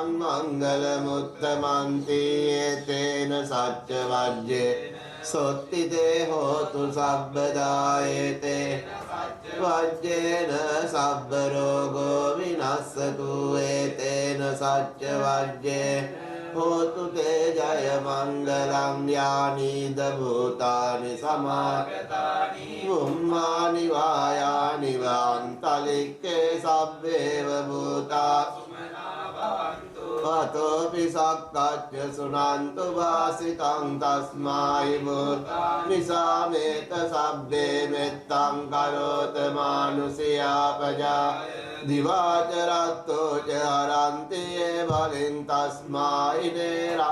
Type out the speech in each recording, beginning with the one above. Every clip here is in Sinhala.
परं मङ्गलमुत्तमन्ति एतेन सच्चवज्ये सोत्तिते होतु सर्वदा एते वज्येन सर्वरोगो विनश्यतु एतेन सच्चवज्ये होतु ते जय मङ्गलं यानि भूतानि समागतानि पुम्मानि वायानि वान्तलिके सब्बेव भूता अतोऽपि सक्तच्च शृण्वन्तु भासितं तस्मै भूतानिसामेत सब्बे मित्तं करोत मानुषया प्रजा दिवाचरत्तो च हरन्ति ये बलिं तस्मै नेरा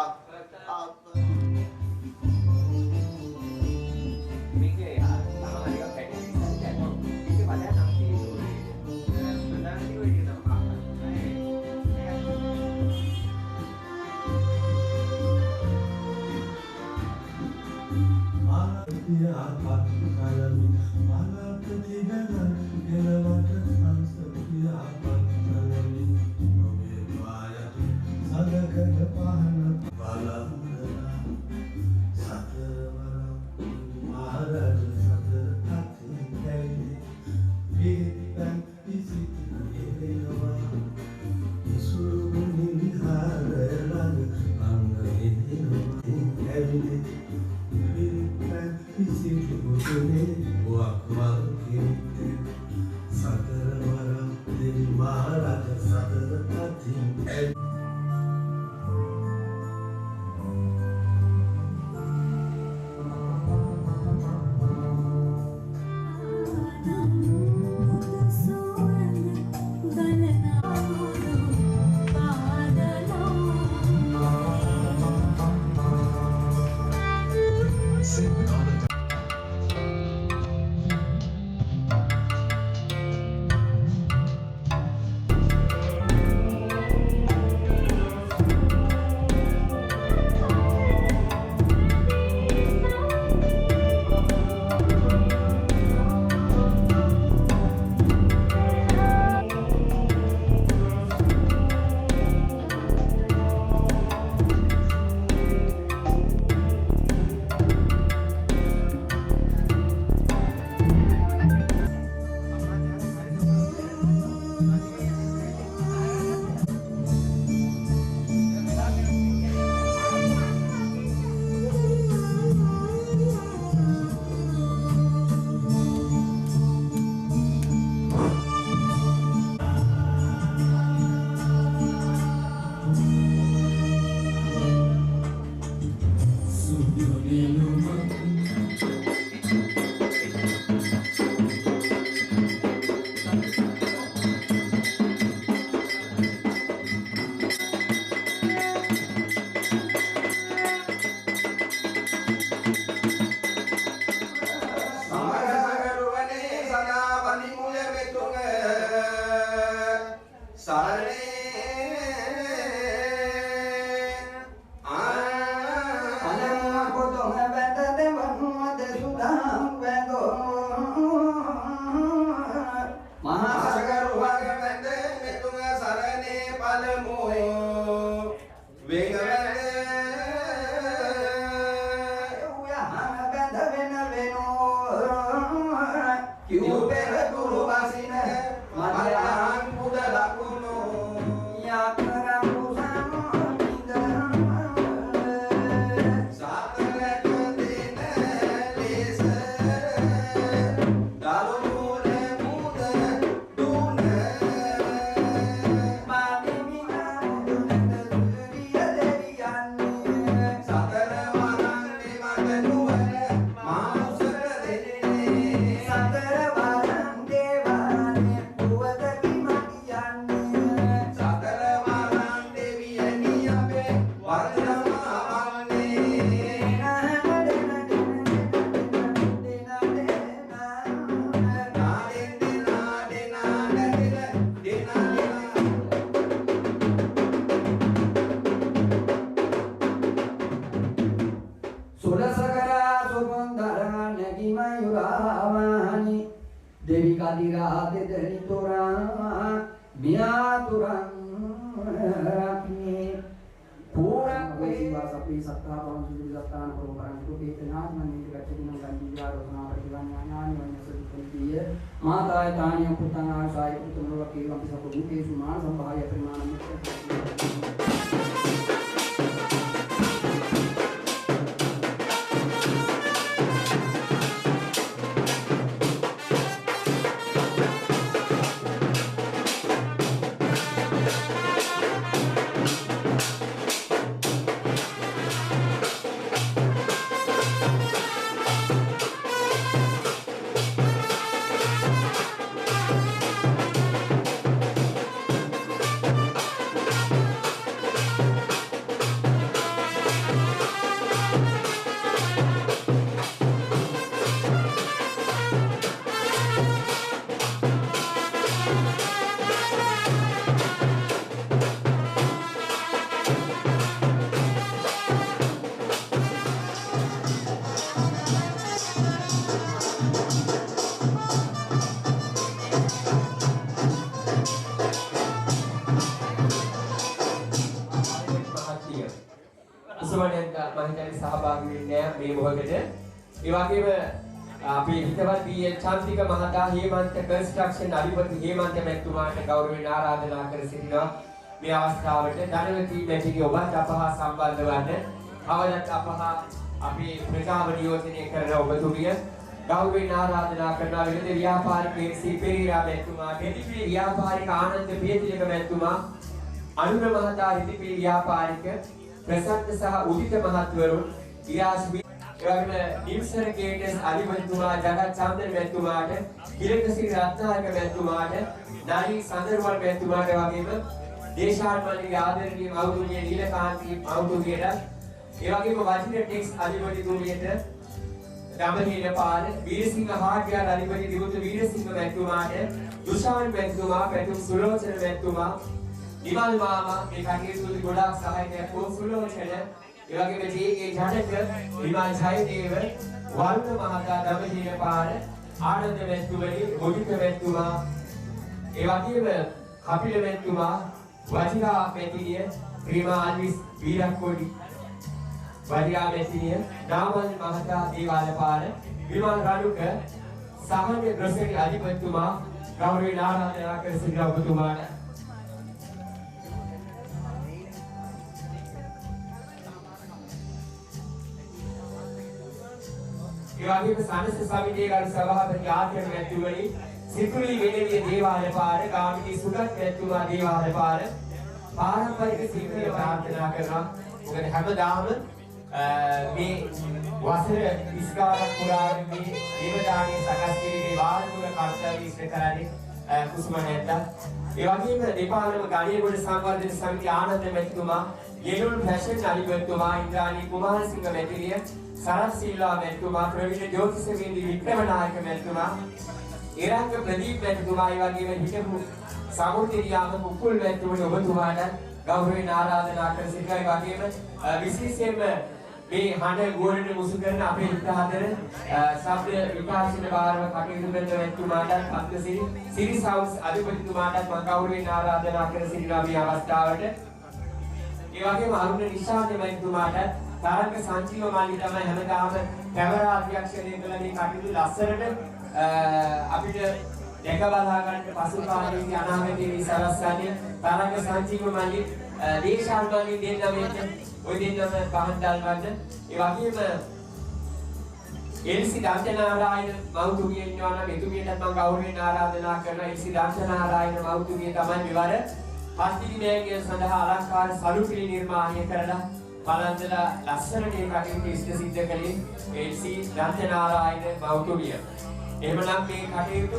Kadira de Denitora, Miaturan සබ්බේ සත්තා බවං සුදු සත්තාන පරෝපරං කුපේතනාත් මන්නේ ගච්ඡතිනම් ගන්ධියා රෝසනා පරිවඤ්ඤාණානි වඤ්ඤසුද්ධිය මාතාය තානිය පුතං ආසාය පුතුමව කේවම් සප්ප භූතේසු මාන සම්භාය ප්‍රමාණම් සහභාගී වෙන්නේ මේ මොහොතේ. ඒ වගේම අපි හිතවත් බීඑල් චන්ද්‍රික මහතා හේමන්ත කන්ස්ට්‍රක්ෂන් අධිපති හේමන්ත මැතිතුමාට ගෞරවයෙන් ආරාධනා කර සිටිනවා මේ අවස්ථාවට ධනවති මැතිණිය ඔබත් අප හා සම්බන්ධ වන්න. අවදත් අප හා අපි ප්‍රජාව නියෝජනය කරන ඔබතුමිය ගෞරවයෙන් ආරාධනා කරනවා. විවිධ ව්‍යාපාරික එක්සී පෙරේරා මැතිතුමා, හෙදිපිලි ව්‍යාපාරික ආනන්ද පියතිලක මැතිතුමා, අනුර මහතා හෙදිපිලි ව්‍යාපාරික ප්‍රසන්න සහ උදිත මහත්වරුන් ඉරාස්වි එවැගේම නිම්සර කේටස් අධිපතිතුමා ජගත් චන්දන මැතිතුමාට කිලකසිරි රත්නායක මැතිතුමාට නාරි සඳරුවල් මැතිතුමාට වගේම දේශාත්මනික ආදරණීය මෞතුමිය නීලකාන්ති මෞතුමියට ඒ වගේම වජිර ටෙක්ස් අධිපතිතුමියට රමණීය පාල වීරසිංහ හාඩ්‍යාල අධිපති දිමුතු වීරසිංහ මැතිතුමාට දුෂාන් මැතිතුමා පැතුම් සුලෝචන මැතිතුමා නිමල් මාමා මේ කටයුතු ගොඩාක් සහායයක් වූ සුලෝචන ඒ වගේම ජේ.ඒ. ජනක විමල් ජයදේව වරුණ මහතා දමදින පාර ආනන්ද මැතිතුමනි ගොඩික මැතිතුමා ඒ වගේම කපිල මැතිතුමා වජිරා මැතිණිය ප්‍රේමා අල්විස් වීරක්කොඩි වජිරා මැතිණිය නාමල් මහතා දේවාල පාර විමල් රණුක සමන්‍ය ග්‍රොසරි අධිපතිතුමා ගෞරවයෙන් ආරාධනා කර සිටින ඔබතුමාට ඒ වගේම සනස සමිතියේ ගරු සභාපති ආචාර්ය මැතිතුමනි සිතුවිලි වෙනෙවිය දේවාල පාර ගාමිණී සුගත් මැතිතුමා දේවාල පාර පාරම්පරික සිංහල ප්‍රාර්ථනා කරනවා. මොකද හැමදාම මේ වසර 30ක් පුරාම මේ දේවදානයේ සකස් කිරීමේ වාරතුල කර්තව්‍ය ඉෂ්ට කරන්නේ කුසුම නැද්දා. ඒ වගේම දෙපාරම ගණියගොඩ සංවර්ධන සමිතිය ආනන්ද මැතිතුමා, යෙළුල් ෆැෂන් අධිපතිතුමා, ඉන්ද්‍රාණී කුමාරසිංහ මැතිණිය, සරත් සිල්වා මැතිතුමා, ප්‍රවීණ ජෝතිෂවින්දි වික්‍රමනායක මැතිතුමා, එරංග ප්‍රදීප් මැතිතුමා, ඒ වගේම හිටපු සමුද්‍රියාම කුකුල් මැතිතුමනි ඔබතුමාට ගෞරවයෙන් ආරාධනා කර සිටිනවා. ඒ වගේම විශේෂයෙන්ම මේ හඬ ගුවනට මුසු කරන අපේ හිතහදර ශබ්ද විකාශන භාරව කටයුතු කරන මැතිතුමාට පත්කසිරි සිරි සවුස් අධිපතිතුමාට මම ගෞරවයෙන් ආරාධනා කර සිටිනවා මේ අවස්ථාවට. ඒ වගේම අරුණ නිශාන්ත මැතිතුමාට තරංග සංජීව මාලි තමයි හැමදාම කැමරා අධ්‍යක්ෂණය කළ මේ කටයුතු ලස්සනට අපිට දෙක බලා ගන්න පසුකාලීන අනාගතයේ සලස්වන්නේ තරංග සංජීව මාලි දේශාල්මාලි දෙන්නම ඔය දෙන්නම පහන් ගන්න. ඒ වගේම එල්සි දන්තනාරායන මෞතුමිය ඉන්නවා නම් එතුමියට මම ගෞරවයෙන් ආරාධනා කරනවා. එල්සි දන්තනාරායන මෞතුමිය තමයි මෙවර පස්තිරි නෑගිය සඳහා අලංකාර සලුපිලි නිර්මාණය කරලා බලන්දලා ලස්සනට ඒ කටයුතු ඉෂ්ට සිද්ධ කළේ එල්සි දන්තනාරායන මෞතුමිය. එහෙමනම් මේ කටයුතු